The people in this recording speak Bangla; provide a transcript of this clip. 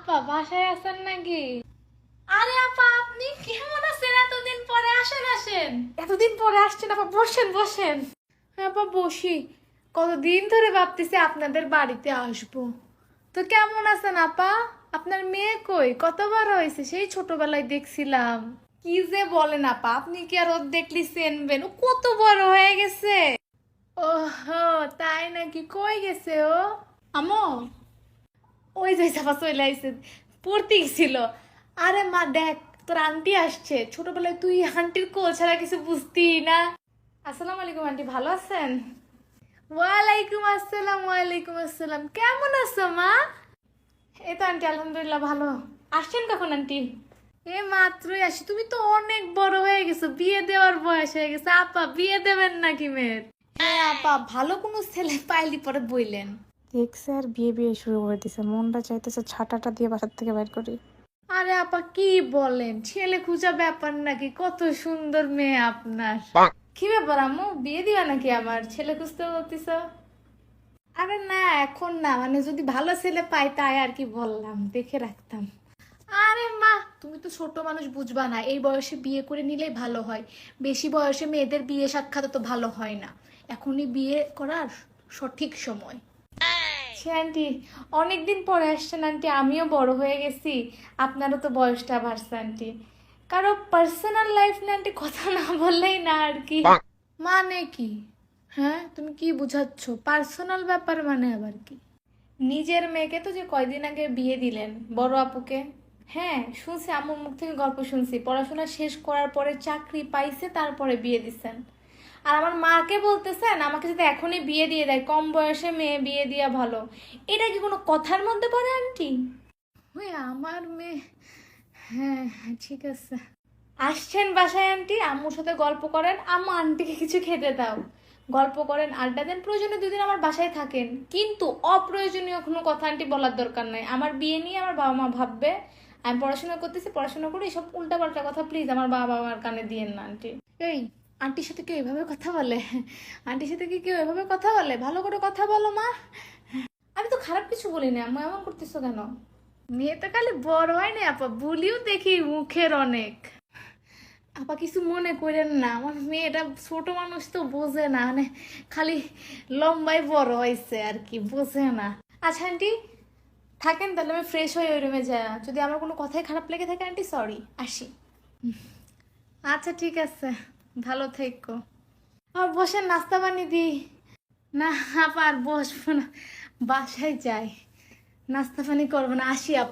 আপা বাসায় আছেন নাকি? আরে আপা আপনি কেমন আছেন? এতদিন পরে আসেন আসেন। এতদিন পরে আসছেন আপা, বসেন বসেন। হ্যাঁ আপা বসি। কতদিন ধরে ভাবতেছি আপনাদের বাড়িতে আসবো। তো কেমন আছেন আপা? আপনার মেয়ে কই? কতবার হয়েছে, সেই ছোটবেলায় দেখছিলাম। কি যে বলেন আপা, আপনি কি আর ওর দেখলি চেনবেন? ও কত বড় হয়ে গেছে। ওহো, তাই নাকি? কই গেছে ও? আমো, ওই যে চাপা চলে আইছে, পড়তে গেছিল। আরে মা দেখ, তোর আন্টি আসছে। ছোটবেলায় তুই আন্টির কোল ছাড়া কিছু বুঝতি না। আসসালামু আলাইকুম আন্টি, ভালো আছেন? ওয়ালাইকুম আসসালাম, ওয়ালাইকুম আসসালাম। কেমন আছো মা? এই তো আন্টি, আলহামদুলিল্লাহ ভালো। আসছেন কখন আন্টি? এ মাত্রই আসি। তুমি তো অনেক বড় হয়ে গেছো, বিয়ে দেওয়ার বয়স হয়ে গেছে। আপা বিয়ে দেবেন নাকি মেয়ের? হ্যাঁ আপা, ভালো কোনো ছেলে পাইলি পরে বইলেন। দেখছে আর বিয়ে বিয়ে শুরু করে দিছে, মনটা চাইতেছে ছাটাটা দিয়ে বাসার থেকে বাইর করি। আরে আপা কি বলেন, ছেলে খুঁজা ব্যাপার নাকি? কত সুন্দর মেয়ে আপনার। কি ব্যাপার আম্মু, বিয়ে দিবা নাকি? আমার ছেলে খুঁজতে বলতিস? আরে না, এখন না, মানে যদি ভালো ছেলে পাই তাই আর কি বললাম, দেখে রাখতাম। আরে মা, তুমি তো ছোট মানুষ, বুঝবা না। এই বয়সে বিয়ে করে নিলেই ভালো হয়। বেশি বয়সে মেয়েদের বিয়ে সাক্ষাৎ তো ভালো হয় না। এখনই বিয়ে করার সঠিক সময়। সে আন্টি, অনেকদিন পরে আসছেন আন্টি, আমিও বড় হয়ে গেছি। আপনারও তো বয়সটা বাড়ছে আন্টি। কারো পার্সোনাল লাইফ নিয়ে আন্টি কথা না বললেই না আর কি। মানে কি? হ্যাঁ, তুমি কি বুঝাচ্ছ? পার্সোনাল ব্যাপার মানে আবার কি? নিজের মেয়েকে তো যে কয়দিন আগে বিয়ে দিলেন, বড় আপুকে। হ্যাঁ শুনছি, আম্মুর মুখ থেকে গল্প শুনছি, পড়াশোনা শেষ করার পরে চাকরি পাইছে, তারপরে বিয়ে দিচ্ছেন। আর আমার মাকে বলতেছেন আমাকে যদি এখনই বিয়ে দিয়ে দেয়, কম বয়সে মেয়ে বিয়ে দেওয়া ভালো। এটা কি কোনো কথার মধ্যে পড়ে আন্টি? ওই আমার মেয়ে। হ্যাঁ হ্যাঁ, ঠিক আছে। আসছেন বাসায় আন্টি, আম্মুর সাথে গল্প করেন, আম্মু আন্টিকে কিছু খেতে দাও। গল্প করেন, আড্ডা দেন, প্রয়োজনে দুদিন আমার বাসায় থাকেন। কিন্তু অপ্রয়োজনীয় কোনো কথা আন্টি বলার দরকার নাই। আমার বিয়ে নিয়ে আমার বাবা মা ভাববে। আমি পড়াশোনা করতেছি, পড়াশোনা করে এসব উল্টাপাল্টা কথা প্লিজ আমার বাবা মার কানে দিয়েন না আন্টি। এই, আন্টির সাথে কেউ এভাবে কথা বলে? আন্টির সাথে কি কেউ এভাবে কথা বলে? ভালো করে কথা বলো মা। আমি তো খারাপ কিছু বলি না আম্মু, এমন করতেছো কেন? মেয়ে তো খালি বড় হয় না আপা, বুলিও দেখি মুখের অনেক। আপা কিছু মনে করেন না, আমার মেয়েটা ছোট মানুষ তো বোঝে না, মানে খালি লম্বাই বড় হয়েছে আর কি, বোঝে না। আচ্ছা আন্টি, থাকেন তাহলে, আমি ফ্রেশ হয়ে ওই রুমে যা। যদি আমার কোনো কথাই খারাপ লেগে থাকে আন্টি সরি, আসি। আচ্ছা ঠিক আছে, ভালো থেকো। আর বসেন, নাস্তা বানিয়ে দিই। না আপা আর বসবো না, বাসায় যাই। নাস্তা পানি করবো না, আসি আপা।